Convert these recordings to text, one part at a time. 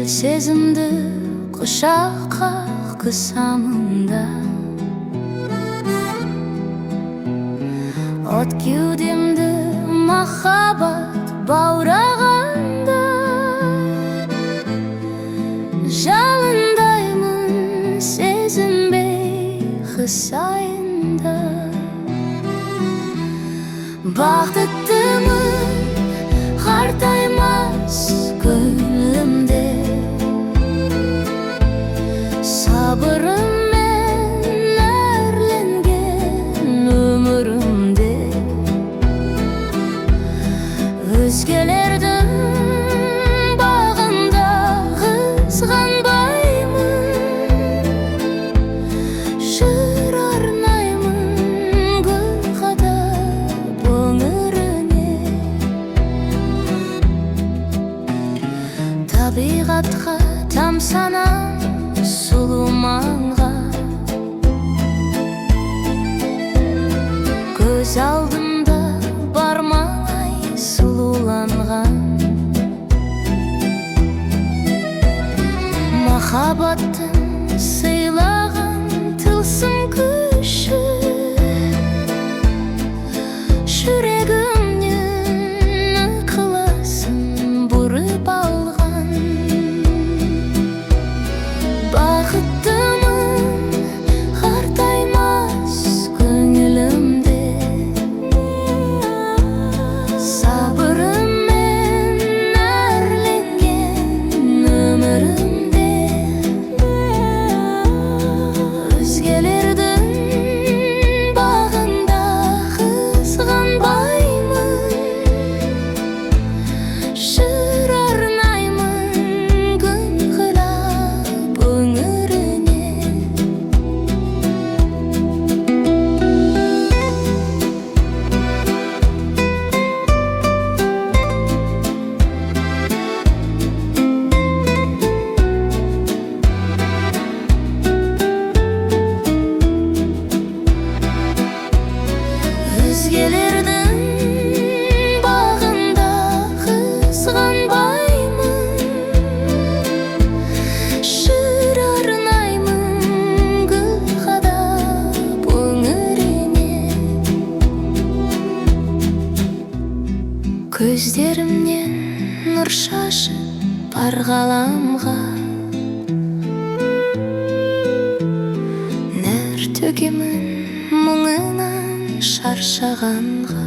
сезімді құшаққа қысамын да, от кеудемді махаббат баурағанда, жалындаймын сезінбей хыс айында. Бақыттымын қартаймас көңілімде, сабырыммен әрленген өмірімде. Өзгелердің бағында қызғанбаймын, жыр арнаймын гүл қадап өңіріне. Табиғатқа тамсанам сұлу маңға, көз алдымда бар маңай сұлуланған. Махаббаттың сыйлаған тылсым күші жүрегімнен ықыласын бұрып алған. Бақыттымын қартаймас көңілімде, сабырыммен әрленген өмірімде. Өзгелердің бағында қызғанбаймын, жыр арнаймын күн қылап өңіріне. Өзгелердің бағында қызғанбаймын, жыр арнаймын гүл қадап өңіріне. Көздерімнен нұр шашып бар ғаламға, нәр төгемін мұңынан шаршағанға.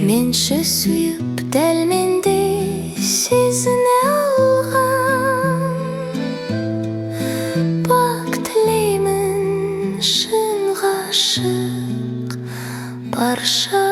Менші сүйіп дәл мендей сезіне алған, бақ тілеймін шын ғашық барша